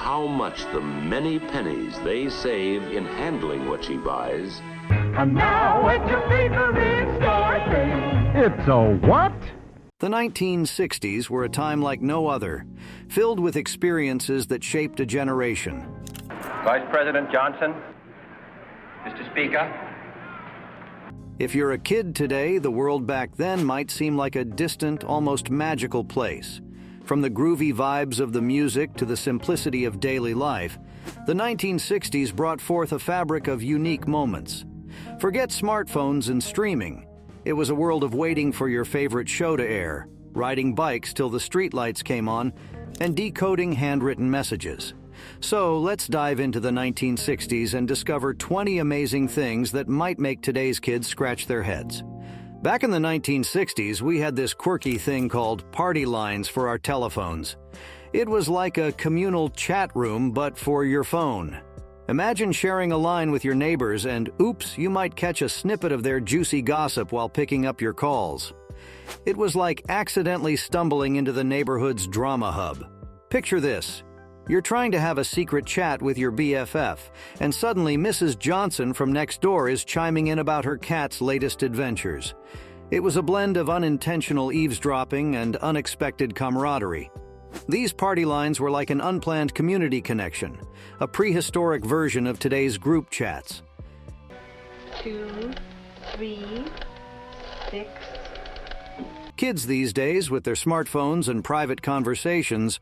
how much the many pennies they save in handling what she buys. And now at your favorite store thing. It's a what? The 1960s were a time like no other, filled with experiences that shaped a generation. Vice President Johnson, Mr. Speaker. If you're a kid today, the world back then might seem like a distant, almost magical place. From the groovy vibes of the music to the simplicity of daily life, the 1960s brought forth a fabric of unique moments. Forget smartphones and streaming. It was a world of waiting for your favorite show to air, riding bikes till the streetlights came on, and decoding handwritten messages. So let's dive into the 1960s and discover 20 amazing things that might make today's kids scratch their heads. Back in the 1960s, we had this quirky thing called party lines for our telephones. It was like a communal chat room, but for your phone. Imagine sharing a line with your neighbors and, oops, you might catch a snippet of their juicy gossip while picking up your calls. It was like accidentally stumbling into the neighborhood's drama hub. Picture this. You're trying to have a secret chat with your BFF, and suddenly Mrs. Johnson from next door is chiming in about her cat's latest adventures. It was a blend of unintentional eavesdropping and unexpected camaraderie. These party lines were like an unplanned community connection, a prehistoric version of today's group chats. 2, 3, 6. Kids these days, with their smartphones and private conversations,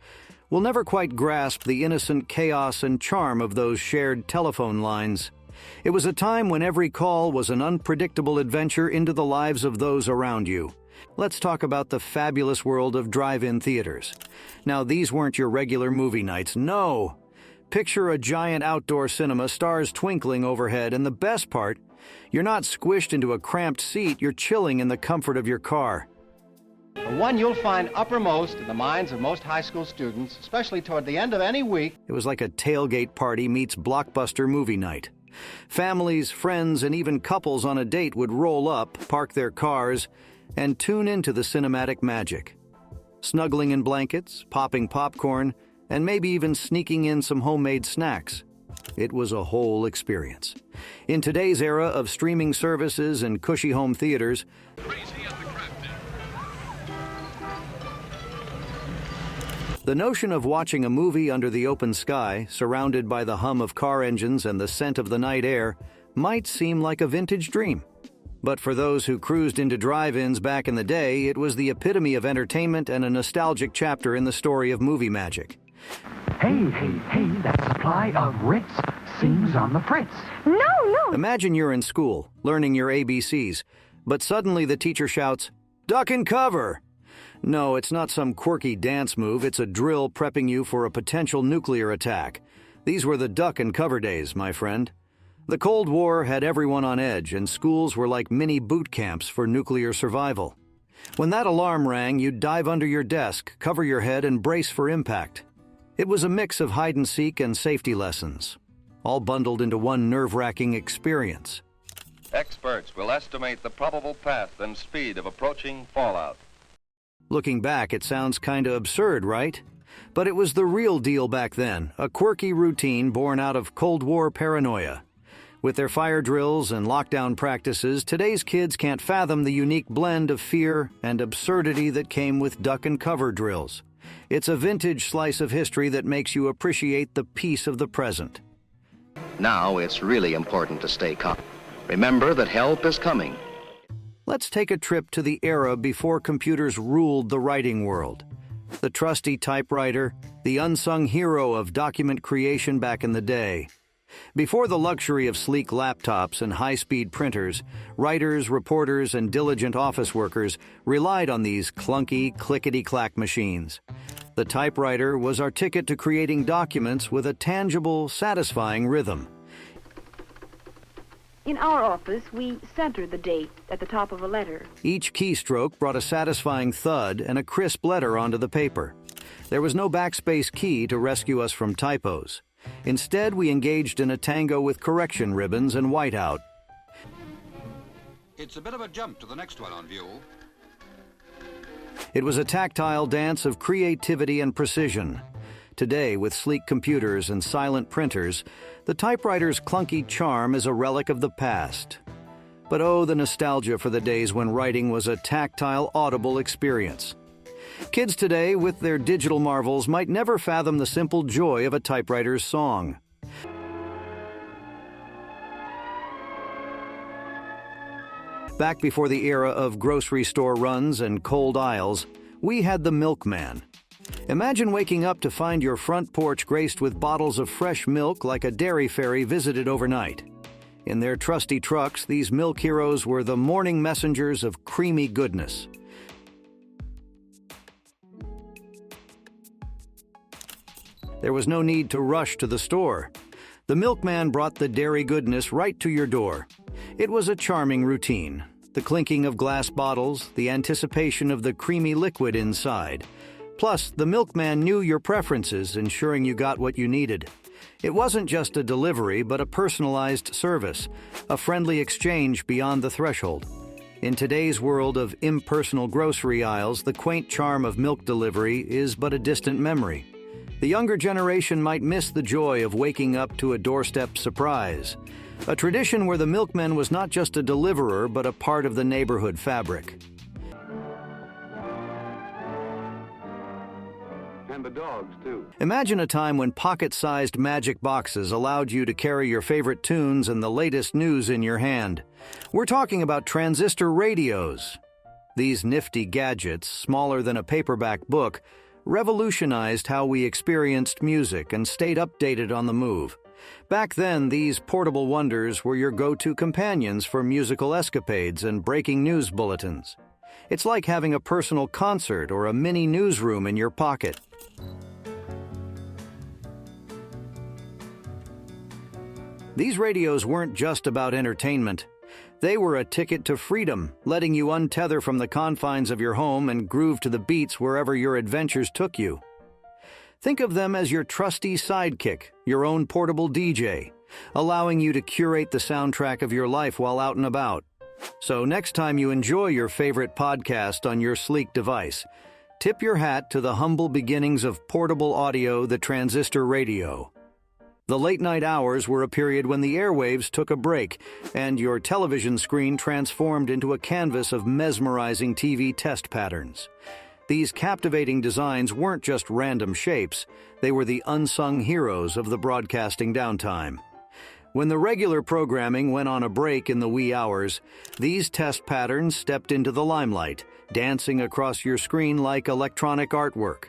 will never quite grasp the innocent chaos and charm of those shared telephone lines. It was a time when every call was an unpredictable adventure into the lives of those around you. Let's talk about the fabulous world of drive-in theaters. Now, these weren't your regular movie nights, no! Picture a giant outdoor cinema, stars twinkling overhead, and the best part, you're not squished into a cramped seat, you're chilling in the comfort of your car. The one you'll find uppermost in the minds of most high school students, especially toward the end of any week. It was like a tailgate party meets blockbuster movie night. Families, friends, and even couples on a date would roll up, park their cars, and tune into the cinematic magic. Snuggling in blankets, popping popcorn, and maybe even sneaking in some homemade snacks. It was a whole experience. In today's era of streaming services and cushy home theaters, the notion of watching a movie under the open sky, surrounded by the hum of car engines and the scent of the night air, might seem like a vintage dream. But for those who cruised into drive-ins back in the day, it was the epitome of entertainment and a nostalgic chapter in the story of movie magic. Hey, hey, hey, that supply of Ritz sings on the Fritz. No! Imagine you're in school, learning your ABCs, but suddenly the teacher shouts, "Duck and cover!" No, it's not some quirky dance move, it's a drill prepping you for a potential nuclear attack. These were the duck and cover days, my friend. The Cold War had everyone on edge, and schools were like mini boot camps for nuclear survival. When that alarm rang, you'd dive under your desk, cover your head, and brace for impact. It was a mix of hide-and-seek and safety lessons, all bundled into one nerve-wracking experience. Experts will estimate the probable path and speed of approaching fallout. Looking back, it sounds kinda absurd, right? But it was the real deal back then, a quirky routine born out of Cold War paranoia. With their fire drills and lockdown practices, today's kids can't fathom the unique blend of fear and absurdity that came with duck and cover drills. It's a vintage slice of history that makes you appreciate the peace of the present. Now it's really important to stay calm. Remember that help is coming. Let's take a trip to the era before computers ruled the writing world. The trusty typewriter, the unsung hero of document creation back in the day. Before the luxury of sleek laptops and high-speed printers, writers, reporters, and diligent office workers relied on these clunky, clickety-clack machines. The typewriter was our ticket to creating documents with a tangible, satisfying rhythm. In our office, we center the date at the top of a letter. Each keystroke brought a satisfying thud and a crisp letter onto the paper. There was no backspace key to rescue us from typos. Instead, we engaged in a tango with correction ribbons and whiteout. It's a bit of a jump to the next one on view. It was a tactile dance of creativity and precision. Today, with sleek computers and silent printers, the typewriter's clunky charm is a relic of the past. But oh, the nostalgia for the days when writing was a tactile, audible experience. Kids today, with their digital marvels, might never fathom the simple joy of a typewriter's song. Back before the era of grocery store runs and cold aisles, we had the milkman. Imagine waking up to find your front porch graced with bottles of fresh milk like a dairy fairy visited overnight. In their trusty trucks, these milk heroes were the morning messengers of creamy goodness. There was no need to rush to the store. The milkman brought the dairy goodness right to your door. It was a charming routine. The clinking of glass bottles, the anticipation of the creamy liquid inside. Plus, the milkman knew your preferences, ensuring you got what you needed. It wasn't just a delivery, but a personalized service, a friendly exchange beyond the threshold. In today's world of impersonal grocery aisles, the quaint charm of milk delivery is but a distant memory. The younger generation might miss the joy of waking up to a doorstep surprise, a tradition where the milkman was not just a deliverer, but a part of the neighborhood fabric. And the dogs, too. Imagine a time when pocket-sized magic boxes allowed you to carry your favorite tunes and the latest news in your hand. We're talking about transistor radios. These nifty gadgets, smaller than a paperback book, revolutionized how we experienced music and stayed updated on the move. Back then, these portable wonders were your go-to companions for musical escapades and breaking news bulletins. It's like having a personal concert or a mini newsroom in your pocket. These radios weren't just about entertainment. They were a ticket to freedom, letting you untether from the confines of your home and groove to the beats wherever your adventures took you. Think of them as your trusty sidekick, your own portable DJ, allowing you to curate the soundtrack of your life while out and about. So next time you enjoy your favorite podcast on your sleek device, tip your hat to the humble beginnings of portable audio, the transistor radio. The late-night hours were a period when the airwaves took a break, and your television screen transformed into a canvas of mesmerizing TV test patterns. These captivating designs weren't just random shapes, they were the unsung heroes of the broadcasting downtime. When the regular programming went on a break in the wee hours, these test patterns stepped into the limelight, dancing across your screen like electronic artwork.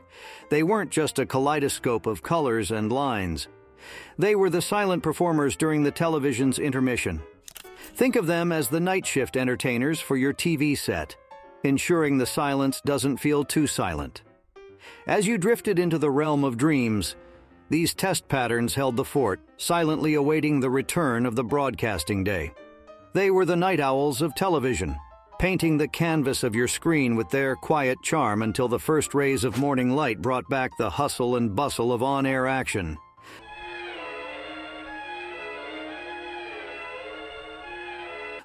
They weren't just a kaleidoscope of colors and lines. They were the silent performers during the television's intermission. Think of them as the night shift entertainers for your TV set, ensuring the silence doesn't feel too silent. As you drifted into the realm of dreams, these test patterns held the fort, silently awaiting the return of the broadcasting day. They were the night owls of television, painting the canvas of your screen with their quiet charm until the first rays of morning light brought back the hustle and bustle of on-air action.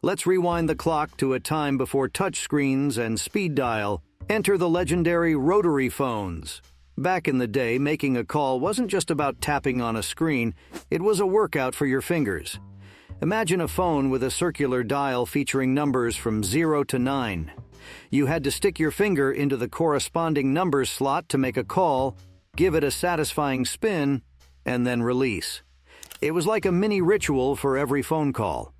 Let's rewind the clock to a time before touchscreens and speed dial. Enter the legendary rotary phones. Back in the day, making a call wasn't just about tapping on a screen, it was a workout for your fingers. Imagine a phone with a circular dial featuring numbers from 0 to 9. You had to stick your finger into the corresponding numbers slot to make a call, give it a satisfying spin, and then release. It was like a mini ritual for every phone call.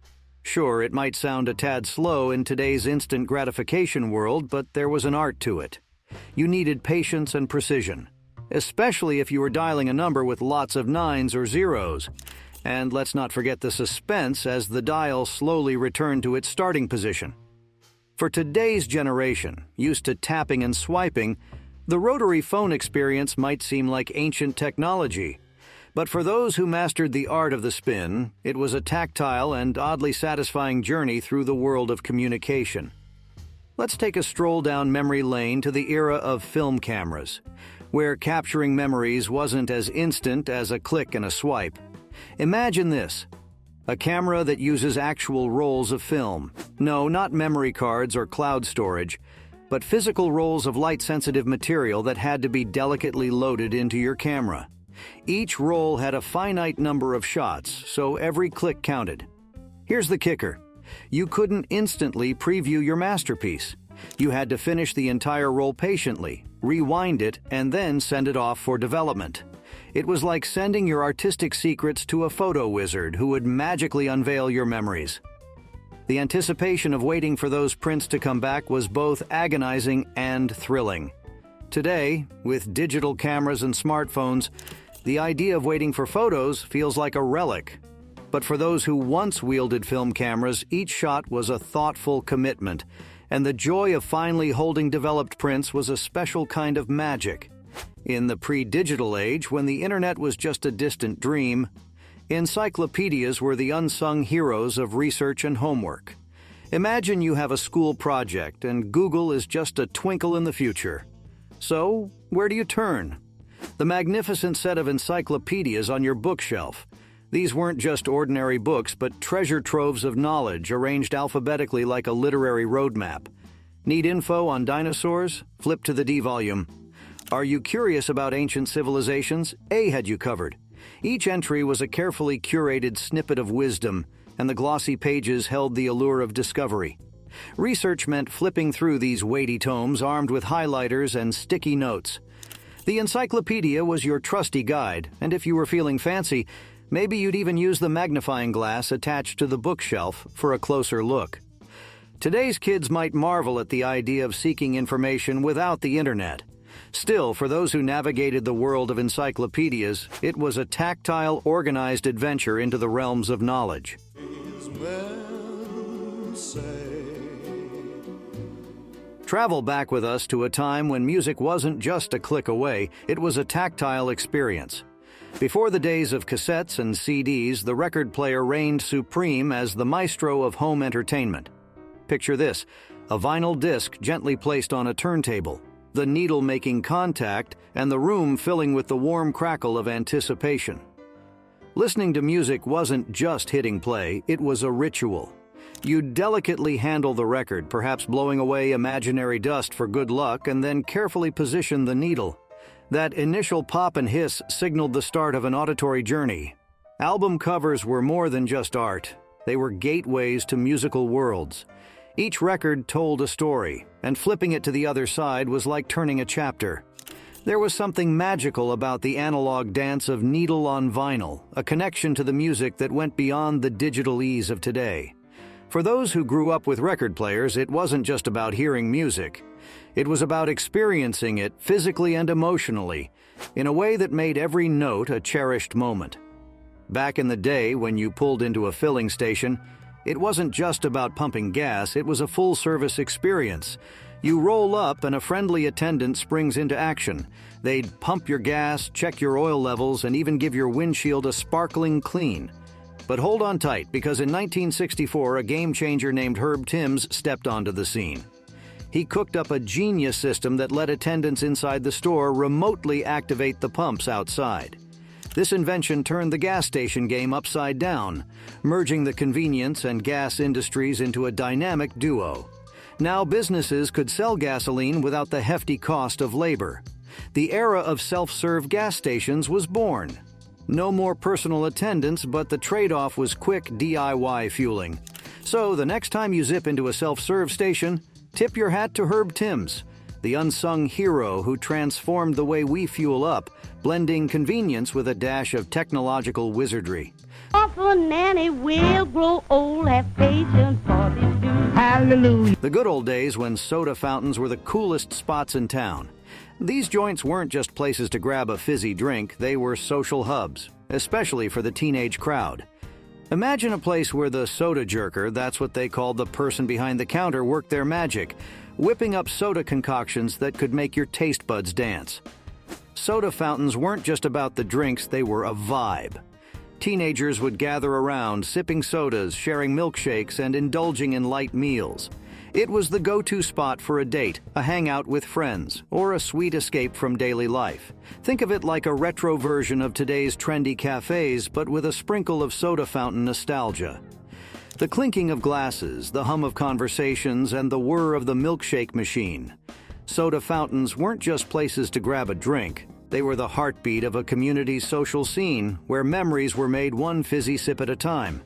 Sure, it might sound a tad slow in today's instant gratification world, but there was an art to it. You needed patience and precision, especially if you were dialing a number with lots of nines or zeros. And let's not forget the suspense as the dial slowly returned to its starting position. For today's generation, used to tapping and swiping, the rotary phone experience might seem like ancient technology. But for those who mastered the art of the spin, it was a tactile and oddly satisfying journey through the world of communication. Let's take a stroll down memory lane to the era of film cameras, where capturing memories wasn't as instant as a click and a swipe. Imagine this: a camera that uses actual rolls of film. No, not memory cards or cloud storage, but physical rolls of light-sensitive material that had to be delicately loaded into your camera. Each roll had a finite number of shots, so every click counted. Here's the kicker. You couldn't instantly preview your masterpiece. You had to finish the entire roll patiently, rewind it, and then send it off for development. It was like sending your artistic secrets to a photo wizard who would magically unveil your memories. The anticipation of waiting for those prints to come back was both agonizing and thrilling. Today, with digital cameras and smartphones, the idea of waiting for photos feels like a relic. But for those who once wielded film cameras, each shot was a thoughtful commitment, and the joy of finally holding developed prints was a special kind of magic. In the pre-digital age, when the internet was just a distant dream, encyclopedias were the unsung heroes of research and homework. Imagine you have a school project and Google is just a twinkle in the future. So, where do you turn? The magnificent set of encyclopedias on your bookshelf. These weren't just ordinary books, but treasure troves of knowledge arranged alphabetically like a literary roadmap. Need info on dinosaurs? Flip to the D volume. Are you curious about ancient civilizations? A had you covered. Each entry was a carefully curated snippet of wisdom, and the glossy pages held the allure of discovery. Research meant flipping through these weighty tomes armed with highlighters and sticky notes. The encyclopedia was your trusty guide, and if you were feeling fancy, maybe you'd even use the magnifying glass attached to the bookshelf for a closer look. Today's kids might marvel at the idea of seeking information without the internet. Still, for those who navigated the world of encyclopedias, it was a tactile, organized adventure into the realms of knowledge. Travel back with us to a time when music wasn't just a click away, it was a tactile experience. Before the days of cassettes and CDs, the record player reigned supreme as the maestro of home entertainment. Picture this, a vinyl disc gently placed on a turntable, the needle making contact, and the room filling with the warm crackle of anticipation. Listening to music wasn't just hitting play, it was a ritual. You'd delicately handle the record, perhaps blowing away imaginary dust for good luck, and then carefully position the needle. That initial pop and hiss signaled the start of an auditory journey. Album covers were more than just art. They were gateways to musical worlds. Each record told a story, and flipping it to the other side was like turning a chapter. There was something magical about the analog dance of needle on vinyl, a connection to the music that went beyond the digital ease of today. For those who grew up with record players, it wasn't just about hearing music. It was about experiencing it physically and emotionally, in a way that made every note a cherished moment. Back in the day, when you pulled into a filling station, it wasn't just about pumping gas, it was a full-service experience. You roll up and a friendly attendant springs into action. They'd pump your gas, check your oil levels, and even give your windshield a sparkling clean. But hold on tight, because in 1964, a game-changer named Herb Timms stepped onto the scene. He cooked up a genius system that let attendants inside the store remotely activate the pumps outside. This invention turned the gas station game upside down, merging the convenience and gas industries into a dynamic duo. Now businesses could sell gasoline without the hefty cost of labor. The era of self-serve gas stations was born. No more personal attendants, but the trade-off was quick DIY fueling. So the next time you zip into a self-serve station, tip your hat to Herb Timms, the unsung hero who transformed the way we fuel up, blending convenience with a dash of technological wizardry. Orphan Nanny will grow old, have patience for this dude. Hallelujah. The good old days when soda fountains were the coolest spots in town. These joints weren't just places to grab a fizzy drink, they were social hubs, especially for the teenage crowd. Imagine a place where the soda jerker, that's what they called the person behind the counter, worked their magic, whipping up soda concoctions that could make your taste buds dance. Soda fountains weren't just about the drinks, they were a vibe. Teenagers would gather around, sipping sodas, sharing milkshakes, and indulging in light meals. It was the go-to spot for a date, a hangout with friends, or a sweet escape from daily life. Think of it like a retro version of today's trendy cafes, but with a sprinkle of soda fountain nostalgia. The clinking of glasses, the hum of conversations, and the whir of the milkshake machine. Soda fountains weren't just places to grab a drink. They were the heartbeat of a community's social scene where memories were made one fizzy sip at a time.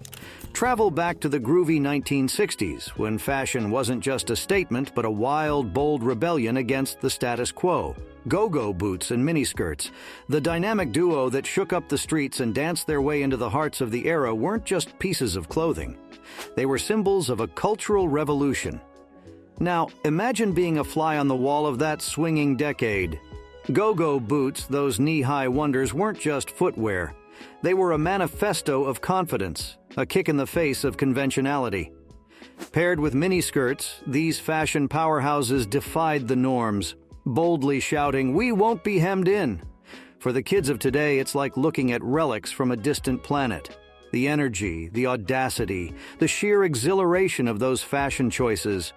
Travel back to the groovy 1960s, when fashion wasn't just a statement but a wild, bold rebellion against the status quo. Go-go boots and miniskirts, the dynamic duo that shook up the streets and danced their way into the hearts of the era, weren't just pieces of clothing. They were symbols of a cultural revolution. Now, imagine being a fly on the wall of that swinging decade. Go-go boots, those knee-high wonders, weren't just footwear. They were a manifesto of confidence, a kick in the face of conventionality. Paired with miniskirts, these fashion powerhouses defied the norms, boldly shouting, "We won't be hemmed in." For the kids of today, it's like looking at relics from a distant planet. The energy, the audacity, the sheer exhilaration of those fashion choices.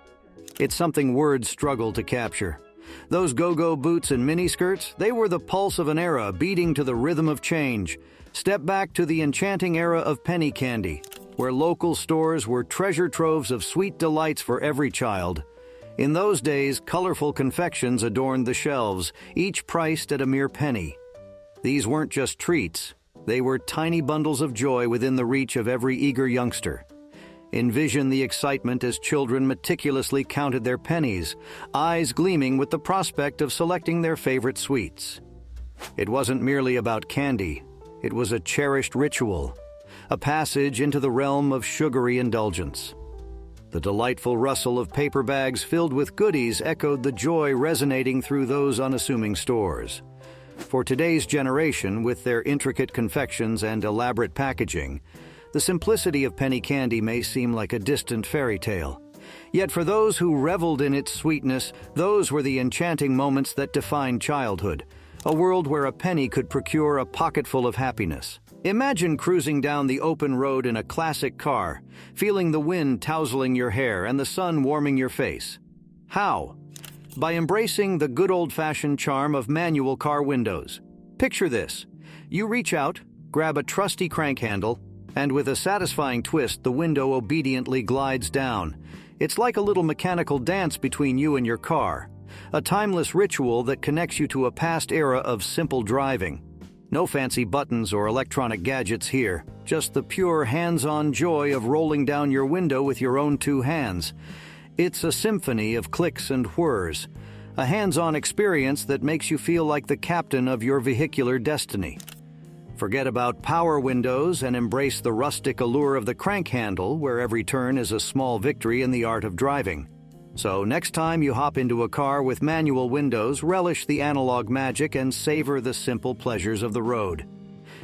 It's something words struggle to capture. Those go-go boots and miniskirts, they were the pulse of an era beating to the rhythm of change. Step back to the enchanting era of penny candy, where local stores were treasure troves of sweet delights for every child. In those days, colorful confections adorned the shelves, each priced at a mere penny. These weren't just treats. They were tiny bundles of joy within the reach of every eager youngster. Envision the excitement as children meticulously counted their pennies, eyes gleaming with the prospect of selecting their favorite sweets. It wasn't merely about candy. It was a cherished ritual, a passage into the realm of sugary indulgence. The delightful rustle of paper bags filled with goodies echoed the joy resonating through those unassuming stores. For today's generation, with their intricate confections and elaborate packaging, the simplicity of penny candy may seem like a distant fairy tale. Yet for those who reveled in its sweetness, those were the enchanting moments that defined childhood, a world where a penny could procure a pocketful of happiness. Imagine cruising down the open road in a classic car, feeling the wind tousling your hair and the sun warming your face. How? By embracing the good old-fashioned charm of manual car windows. Picture this. You reach out, grab a trusty crank handle, and with a satisfying twist, the window obediently glides down. It's like a little mechanical dance between you and your car, a timeless ritual that connects you to a past era of simple driving. No fancy buttons or electronic gadgets here, just the pure hands-on joy of rolling down your window with your own two hands. It's a symphony of clicks and whirs, a hands-on experience that makes you feel like the captain of your vehicular destiny. Forget about power windows and embrace the rustic allure of the crank handle, where every turn is a small victory in the art of driving. So next time you hop into a car with manual windows, relish the analog magic and savor the simple pleasures of the road.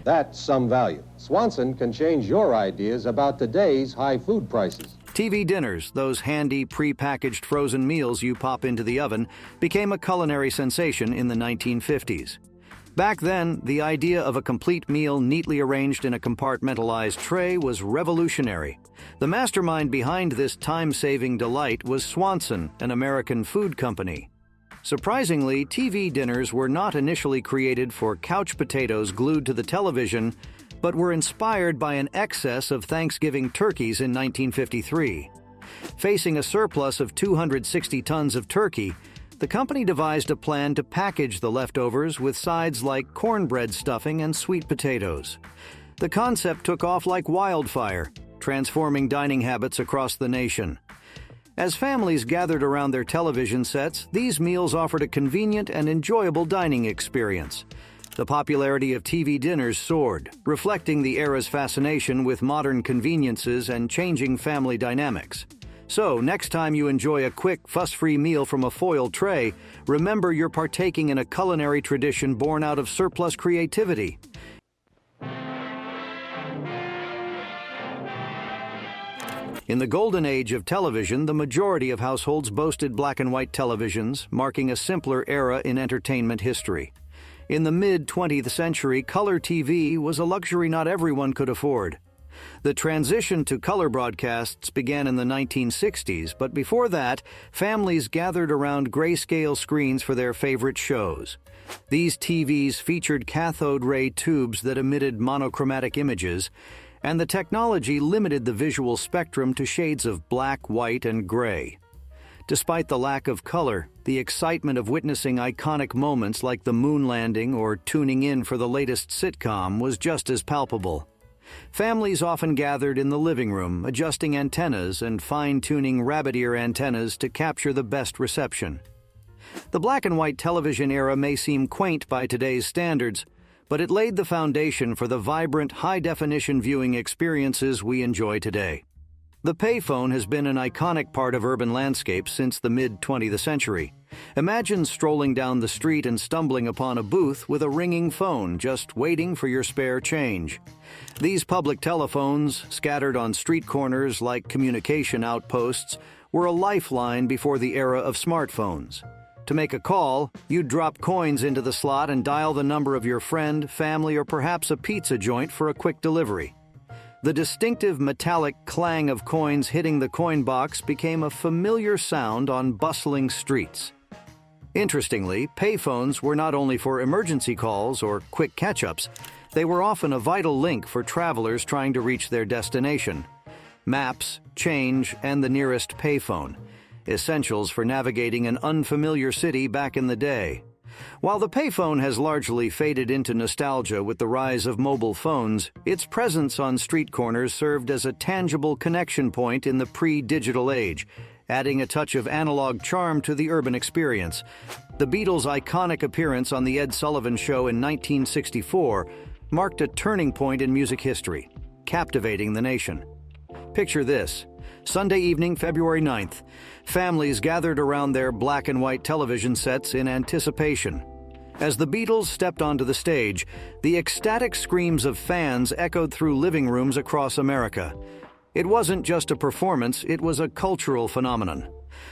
That's some value. Swanson can change your ideas about today's high food prices. TV dinners, those handy pre-packaged frozen meals you pop into the oven, became a culinary sensation in the 1950s. Back then, the idea of a complete meal neatly arranged in a compartmentalized tray was revolutionary. The mastermind behind this time-saving delight was Swanson, an American food company. Surprisingly, TV dinners were not initially created for couch potatoes glued to the television, but were inspired by an excess of Thanksgiving turkeys in 1953. Facing a surplus of 260 tons of turkey, the company devised a plan to package the leftovers with sides like cornbread stuffing and sweet potatoes. The concept took off like wildfire, transforming dining habits across the nation. As families gathered around their television sets, these meals offered a convenient and enjoyable dining experience. The popularity of TV dinners soared, reflecting the era's fascination with modern conveniences and changing family dynamics. So, next time you enjoy a quick, fuss-free meal from a foil tray, remember you're partaking in a culinary tradition born out of surplus creativity. In the golden age of television, the majority of households boasted black and white televisions, marking a simpler era in entertainment history. In the mid-20th century, color TV was a luxury not everyone could afford. The transition to color broadcasts began in the 1960s, but before that, families gathered around grayscale screens for their favorite shows. These TVs featured cathode ray tubes that emitted monochromatic images, and the technology limited the visual spectrum to shades of black, white, and gray. Despite the lack of color, the excitement of witnessing iconic moments like the moon landing or tuning in for the latest sitcom was just as palpable. Families often gathered in the living room, adjusting antennas and fine-tuning rabbit ear antennas to capture the best reception. The black and white television era may seem quaint by today's standards, but it laid the foundation for the vibrant, high-definition viewing experiences we enjoy today. The payphone has been an iconic part of urban landscapes since the mid-20th century. Imagine strolling down the street and stumbling upon a booth with a ringing phone just waiting for your spare change. These public telephones, scattered on street corners like communication outposts, were a lifeline before the era of smartphones. To make a call, you'd drop coins into the slot and dial the number of your friend, family, or perhaps a pizza joint for a quick delivery. The distinctive metallic clang of coins hitting the coin box became a familiar sound on bustling streets. Interestingly, payphones were not only for emergency calls or quick catch-ups, they were often a vital link for travelers trying to reach their destination. Maps, change, and the nearest payphone, essentials for navigating an unfamiliar city back in the day. While the payphone has largely faded into nostalgia with the rise of mobile phones, its presence on street corners served as a tangible connection point in the pre-digital age, adding a touch of analog charm to the urban experience. The Beatles' iconic appearance on The Ed Sullivan Show in 1964 marked a turning point in music history, captivating the nation. Picture this. Sunday evening, February 9th, families gathered around their black and white television sets in anticipation. As the Beatles stepped onto the stage, the ecstatic screams of fans echoed through living rooms across America. It wasn't just a performance, it was a cultural phenomenon.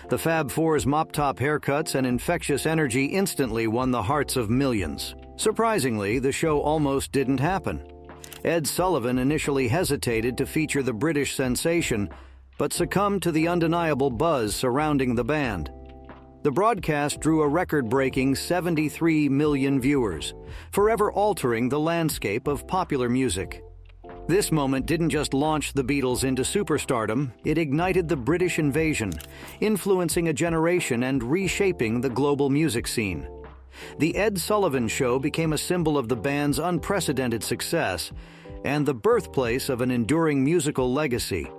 The Fab Four's mop-top haircuts and infectious energy instantly won the hearts of millions. Surprisingly, the show almost didn't happen. Ed Sullivan initially hesitated to feature the British sensation, but succumbed to the undeniable buzz surrounding the band. The broadcast drew a record-breaking 73 million viewers, forever altering the landscape of popular music. This moment didn't just launch the Beatles into superstardom, it ignited the British invasion, influencing a generation and reshaping the global music scene. The Ed Sullivan Show became a symbol of the band's unprecedented success and the birthplace of an enduring musical legacy.